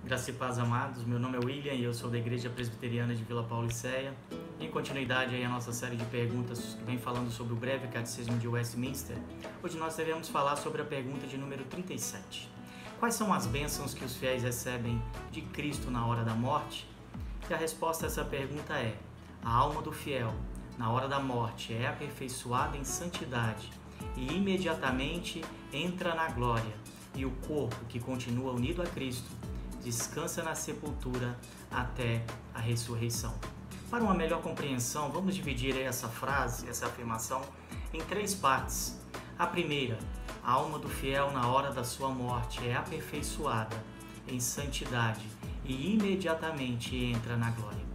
Graça e paz, amados. Meu nome é William e eu sou da Igreja Presbiteriana de Vila Pauliceia. Em continuidade aí a nossa série de perguntas que vem falando sobre o breve catecismo de Westminster, hoje nós devemos falar sobre a pergunta de número 37. Quais são as bênçãos que os fiéis recebem de Cristo na hora da morte? E a resposta a essa pergunta é: a alma do fiel, na hora da morte, é aperfeiçoada em santidade e imediatamente entra na glória, e o corpo, que continua unido a Cristo, descansa na sepultura até a ressurreição. Para uma melhor compreensão, vamos dividir essa frase, essa afirmação, em três partes. A primeira: a alma do fiel na hora da sua morte é aperfeiçoada em santidade e imediatamente entra na glória.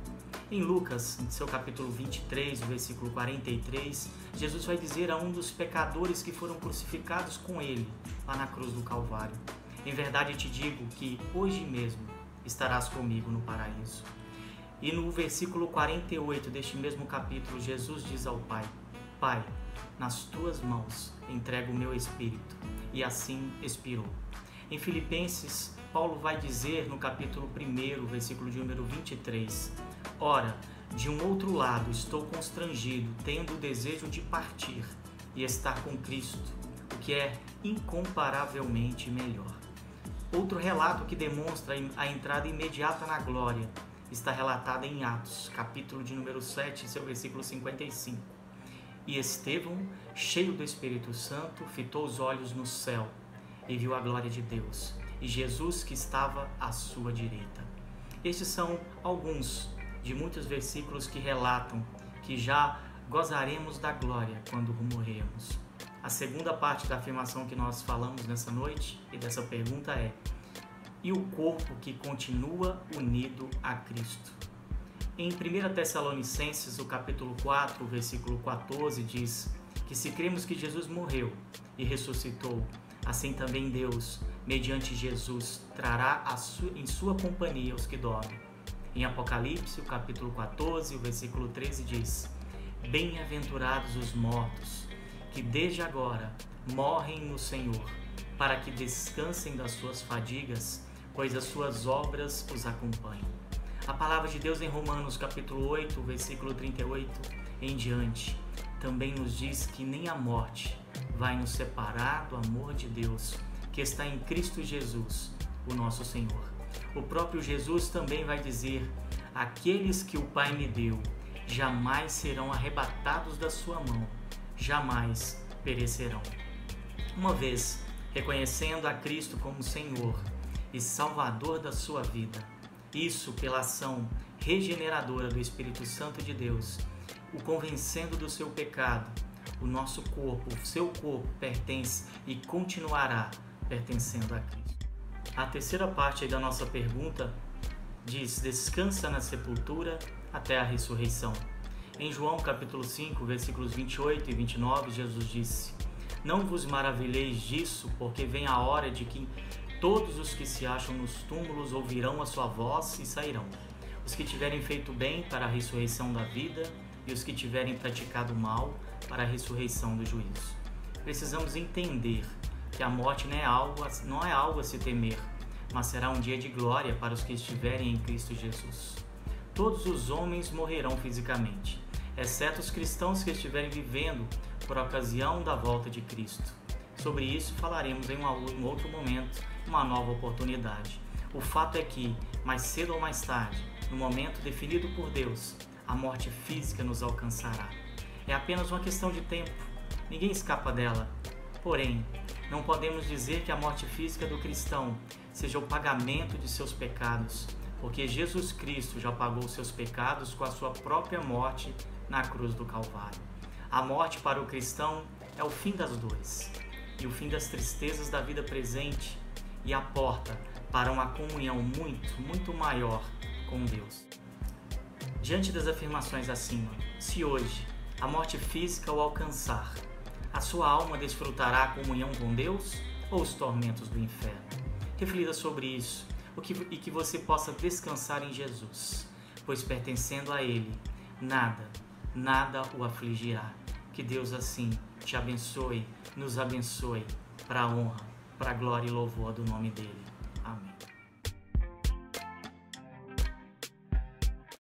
Em Lucas, em seu capítulo 23, versículo 43, Jesus vai dizer a um dos pecadores que foram crucificados com ele, lá na cruz do Calvário: em verdade te digo que hoje mesmo estarás comigo no paraíso. E no versículo 48 deste mesmo capítulo, Jesus diz ao Pai: Pai, nas tuas mãos entrego o meu espírito. E assim expirou. Em Filipenses, Paulo vai dizer no capítulo 1, versículo de número 23: Ora, de um outro lado estou constrangido, tendo o desejo de partir e estar com Cristo, o que é incomparavelmente melhor. Outro relato que demonstra a entrada imediata na glória está relatado em Atos, capítulo de número 7, seu versículo 55. E Estevão, cheio do Espírito Santo, fitou os olhos no céu e viu a glória de Deus e Jesus que estava à sua direita. Estes são alguns de muitos versículos que relatam que já gozaremos da glória quando morrermos. A segunda parte da afirmação que nós falamos nessa noite e dessa pergunta é: e o corpo que continua unido a Cristo? Em 1 Tessalonicenses, o capítulo 4, versículo 14, diz que se cremos que Jesus morreu e ressuscitou, assim também Deus, mediante Jesus, trará em sua companhia os que dormem. Em Apocalipse, o capítulo 14, o versículo 13 diz: Bem-aventurados os mortos, que desde agora morrem no Senhor, para que descansem das suas fadigas, pois as suas obras os acompanham. A palavra de Deus em Romanos capítulo 8, versículo 38 em diante, também nos diz que nem a morte vai nos separar do amor de Deus, que está em Cristo Jesus, o nosso Senhor. O próprio Jesus também vai dizer: aqueles que o Pai me deu jamais serão arrebatados da sua mão, jamais perecerão. Uma vez reconhecendo a Cristo como Senhor e Salvador da sua vida, isso pela ação regeneradora do Espírito Santo de Deus, o convencendo do seu pecado, o nosso corpo, o seu corpo pertence e continuará pertencendo a Cristo. A terceira parte da nossa pergunta diz: descansa na sepultura até a ressurreição. Em João capítulo 5, versículos 28 e 29, Jesus disse: Não vos maravilheis disso, porque vem a hora de que todos os que se acham nos túmulos ouvirão a sua voz e sairão. Os que tiverem feito bem para a ressurreição da vida e os que tiverem praticado mal para a ressurreição do juízo. Precisamos entender que a morte não é algo a se temer, mas será um dia de glória para os que estiverem em Cristo Jesus. Todos os homens morrerão fisicamente, exceto os cristãos que estiverem vivendo por ocasião da volta de Cristo. Sobre isso falaremos em um outro momento, uma nova oportunidade. O fato é que, mais cedo ou mais tarde, no momento definido por Deus, a morte física nos alcançará. É apenas uma questão de tempo, ninguém escapa dela. Porém, não podemos dizer que a morte física do cristão seja o pagamento de seus pecados, porque Jesus Cristo já pagou seus pecados com a sua própria morte na cruz do Calvário. A morte para o cristão é o fim das dores e o fim das tristezas da vida presente e a porta para uma comunhão muito maior com Deus. Diante das afirmações acima, se hoje a morte física o alcançar, a sua alma desfrutará a comunhão com Deus ou os tormentos do inferno? Reflita sobre isso e que você possa descansar em Jesus, pois pertencendo a Ele, nada o afligirá. Que Deus assim te abençoe, nos abençoe, para a honra, para a glória e louvor do nome dEle. Amém.